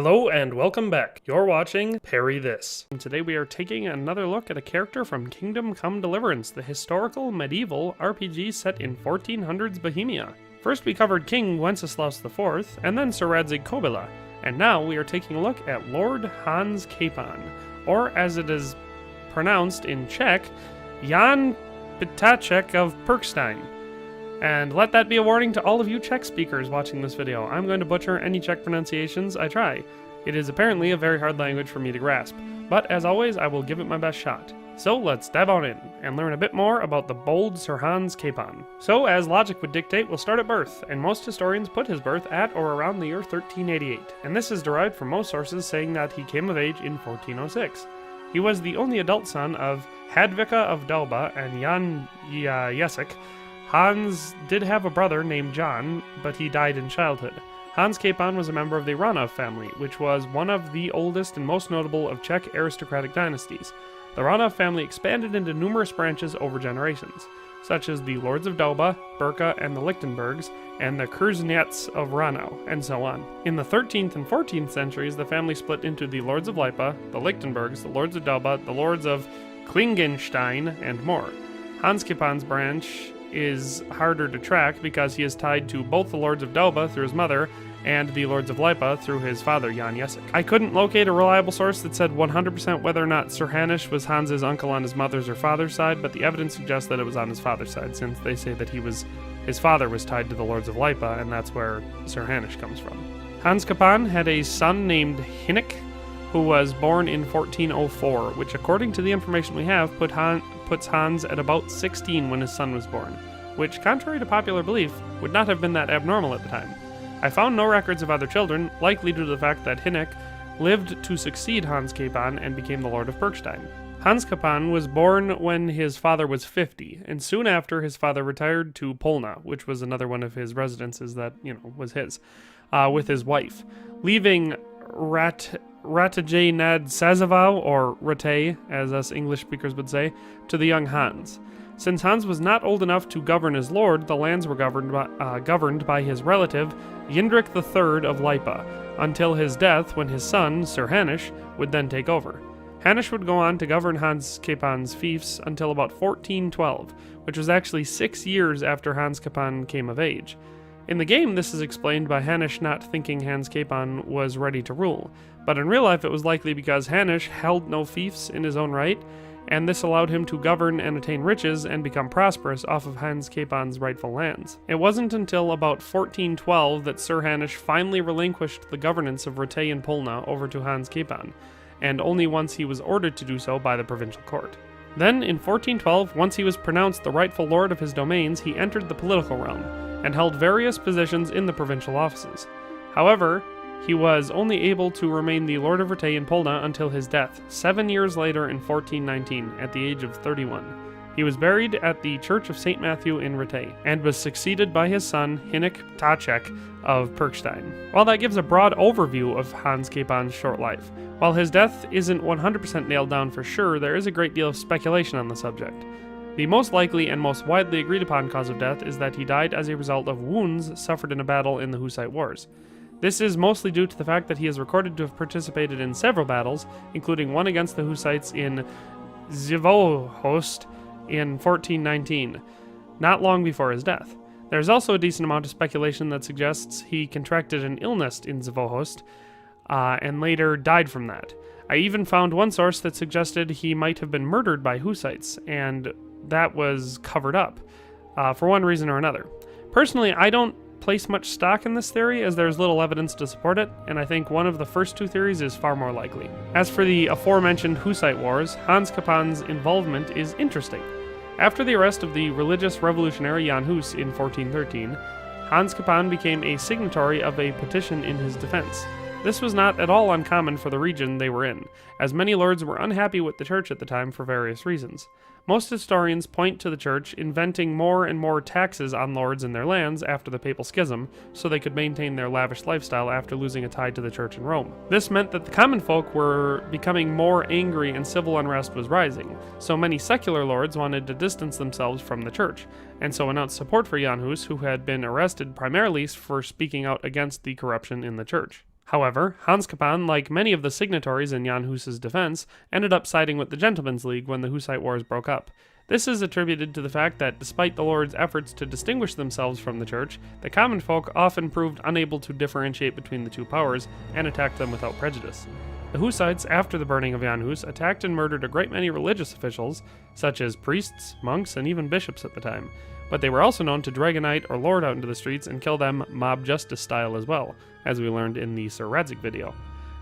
Hello and welcome back. You're watching Parry This. And today we are taking another look at a character from Kingdom Come Deliverance, the historical medieval RPG set in 1400s Bohemia. First we covered King Wenceslaus IV, and then Sir Radzig Kobyla, and now we are taking a look at Lord Hans Capon, or as it is pronounced in Czech, Jan Ptáček of Perkstein. And let that be a warning to all of you Czech speakers watching this video. I'm going to butcher any Czech pronunciations I try. It is apparently a very hard language for me to grasp, but as always I will give it my best shot. So let's dive on in and learn a bit more about the bold Sir Hans Capon. So as logic would dictate, we'll start at birth, and most historians put his birth at or around the year 1388, and this is derived from most sources saying that he came of age in 1406. He was the only adult son of Hedvika of Dauba and Jan Ješek. Hans did have a brother named John, but he died in childhood. Hans Capon was a member of the Rattay family, which was one of the oldest and most notable of Czech aristocratic dynasties. The Rattay family expanded into numerous branches over generations, such as the Lords of Dauba, Berka, and the Lichtenbergs, and the Kurzniets of Ranau, and so on. In the 13th and 14th centuries, the family split into the Lords of Leipa, the Lichtenbergs, the Lords of Dauba, the Lords of Klingenstein, and more. Hans Capon's branch is harder to track because he is tied to both the Lords of Dauba through his mother and the Lords of Leipa through his father Jan Ješek. I couldn't locate a reliable source that said 100% whether or not Sir Hanush was Hans's uncle on his mother's or father's side, but the evidence suggests that it was on his father's side, since they say that his father was tied to the Lords of Leipa, and that's where Sir Hanush comes from. Hans Capon had a son named Hynek, who was born in 1404, which according to the information we have puts Hans at about 16 when his son was born, which, contrary to popular belief, would not have been that abnormal at the time. I found no records of other children, likely due to the fact that Hynek lived to succeed Hans Capon and became the Lord of Perkstein. Hans Capon was born when his father was 50, and soon after his father retired to Polna, which was another one of his residences that, was his, with his wife, leaving Rattay nad Sazavau, or Rattay, as us English speakers would say, to the young Hans. Since Hans was not old enough to govern as lord, the lands were governed by his relative, Jindřich III of Leipa, until his death, when his son, Sir Hanush, would then take over. Hanush would go on to govern Hans Capon's fiefs until about 1412, which was actually 6 years after Hans Capon came of age. In the game, this is explained by Hanush not thinking Hans Capon was ready to rule, but in real life it was likely because Hanush held no fiefs in his own right, and this allowed him to govern and attain riches and become prosperous off of Hans Capon's rightful lands. It wasn't until about 1412 that Sir Hanush finally relinquished the governance of Rattay and Polna over to Hans Capon, and only once he was ordered to do so by the provincial court. Then, in 1412, once he was pronounced the rightful lord of his domains, he entered the political realm, and held various positions in the provincial offices. However, he was only able to remain the Lord of Rattay and Polna until his death, 7 years later in 1419, at the age of 31. He was buried at the Church of St. Matthew in Rattay, and was succeeded by his son, Hynek Ptáček of Perkstein. While that gives a broad overview of Hans Capon's short life, while his death isn't 100% nailed down for sure, there is a great deal of speculation on the subject. The most likely and most widely agreed upon cause of death is that he died as a result of wounds suffered in a battle in the Hussite Wars. This is mostly due to the fact that he is recorded to have participated in several battles, including one against the Hussites in Zavohost in 1419, not long before his death. There is also a decent amount of speculation that suggests he contracted an illness in Zavohost, and later died from that. I even found one source that suggested he might have been murdered by Hussites, and that was covered up, for one reason or another. Personally, I don't place much stock in this theory, as there's little evidence to support it, and I think one of the first two theories is far more likely. As for the aforementioned Hussite Wars, Hans Capon's involvement is interesting. After the arrest of the religious revolutionary Jan Hus in 1413, Hans Capon became a signatory of a petition in his defense. This was not at all uncommon for the region they were in, as many lords were unhappy with the church at the time for various reasons. Most historians point to the church inventing more and more taxes on lords and their lands after the papal schism, so they could maintain their lavish lifestyle after losing a tie to the church in Rome. This meant that the common folk were becoming more angry and civil unrest was rising, so many secular lords wanted to distance themselves from the church, and so announced support for Jan Hus, who had been arrested primarily for speaking out against the corruption in the church. However, Hans Capon, like many of the signatories in Jan Hus's defense, ended up siding with the Gentlemen's League when the Hussite Wars broke up. This is attributed to the fact that despite the lords' efforts to distinguish themselves from the church, the common folk often proved unable to differentiate between the two powers and attacked them without prejudice. The Hussites, after the burning of Jan Hus, attacked and murdered a great many religious officials, such as priests, monks, and even bishops at the time, but they were also known to dragonite or lord out into the streets and kill them mob justice style as well, as we learned in the Sir Radzig video.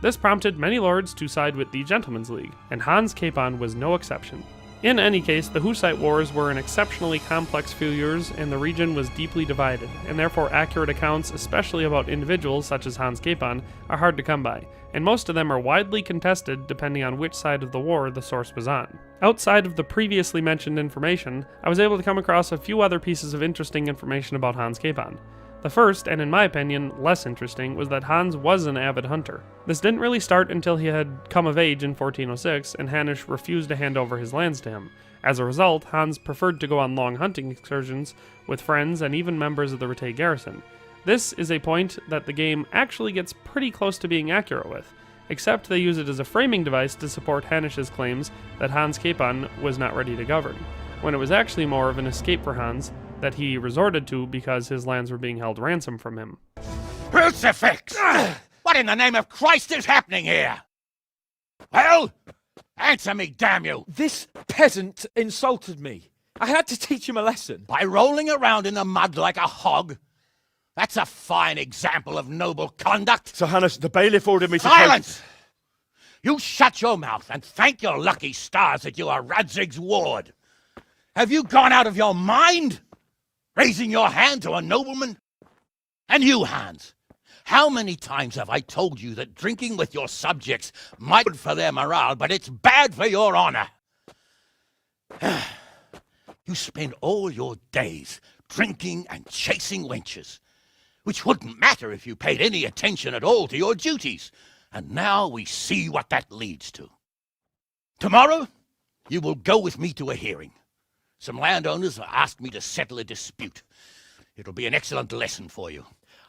This prompted many lords to side with the Gentlemen's League, and Hans Capon was no exception. In any case, the Hussite Wars were an exceptionally complex few years, and the region was deeply divided, and therefore accurate accounts, especially about individuals such as Hans Capon, are hard to come by, and most of them are widely contested depending on which side of the war the source was on. Outside of the previously mentioned information, I was able to come across a few other pieces of interesting information about Hans Capon. The first, and in my opinion less interesting, was that Hans was an avid hunter. This didn't really start until he had come of age in 1406 and Hanush refused to hand over his lands to him. As a result, Hans preferred to go on long hunting excursions with friends and even members of the Rattay garrison. This is a point that the game actually gets pretty close to being accurate with, except they use it as a framing device to support Hanush's claims that Hans Capon was not ready to govern, when it was actually more of an escape for Hans that he resorted to because his lands were being held ransom from him. Crucifix! What in the name of Christ is happening here? Well, answer me, damn you! This peasant insulted me. I had to teach him a lesson. By rolling around in the mud like a hog? That's a fine example of noble conduct. Sir Hanush, the bailiff ordered me to... Silence! You shut your mouth and thank your lucky stars that you are Radzig's ward. Have you gone out of your mind? Raising your hand to a nobleman? And you, Hans, how many times have I told you that drinking with your subjects might be good for their morale, but it's bad for your honor? You spend all your days drinking and chasing wenches, which wouldn't matter if you paid any attention at all to your duties. And now we see what that leads to. Tomorrow, you will go with me to a hearing. Some landowners have asked me to settle a dispute. It'll be an excellent lesson for you.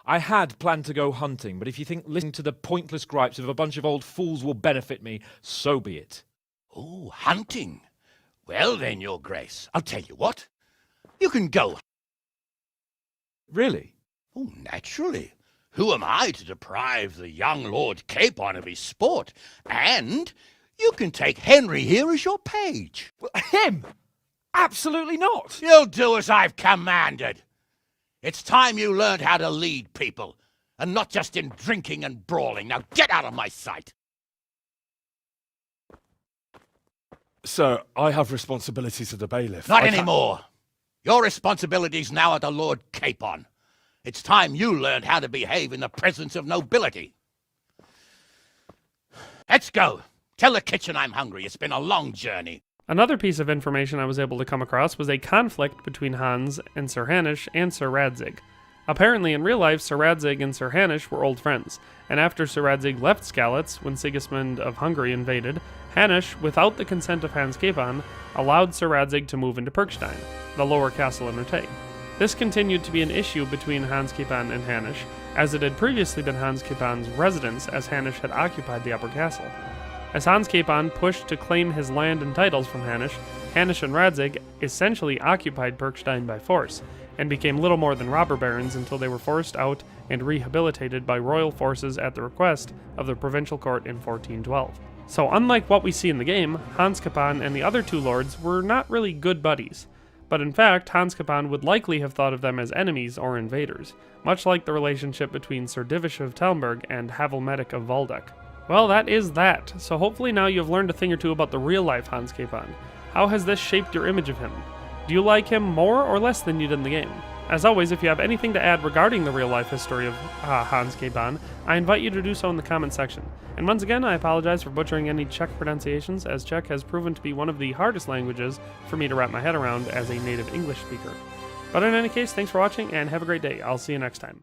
I had planned to go hunting, but if you think listening to the pointless gripes of a bunch of old fools will benefit me, so be it. Oh, hunting. Well then, your grace, I'll tell you what. You can go. Really? Oh, naturally. Who am I to deprive the young Lord Capon of his sport? And you can take Henry here as your page. Well, him? Absolutely not. You'll do as I've commanded. It's time you learned how to lead people, and not just in drinking and brawling. Now get out of my sight. Sir, I have responsibilities to the bailiff. Not anymore. Your responsibilities now are to Lord Capon. It's time you learned how to behave in the presence of nobility. Let's go. Tell the kitchen I'm hungry. It's been a long journey. Another piece of information I was able to come across was a conflict between Hans and Sir Hanush and Sir Radzig. Apparently in real life, Sir Radzig and Sir Hanush were old friends, and after Sir Radzig left Skalitz when Sigismund of Hungary invaded, Hanush, without the consent of Hans Capon, allowed Sir Radzig to move into Perkstein, the lower castle in Rattay. This continued to be an issue between Hans Capon and Hanush, as it had previously been Hans Capon's residence as Hanush had occupied the upper castle. As Hans Capon pushed to claim his land and titles from Hanush, Hanush and Radzig essentially occupied Perkstein by force, and became little more than robber barons until they were forced out and rehabilitated by royal forces at the request of the provincial court in 1412. So unlike what we see in the game, Hans Capon and the other two lords were not really good buddies. But in fact, Hans Capon would likely have thought of them as enemies or invaders, much like the relationship between Sir Divish of Telmberg and Havelmedic of Waldeck. Well, that is that, so hopefully now you've learned a thing or two about the real-life Hans Capon. How has this shaped your image of him? Do you like him more or less than you did in the game? As always, if you have anything to add regarding the real-life history of Hans Capon, I invite you to do so in the comment section. And once again, I apologize for butchering any Czech pronunciations, as Czech has proven to be one of the hardest languages for me to wrap my head around as a native English speaker. But in any case, thanks for watching, and have a great day. I'll see you next time.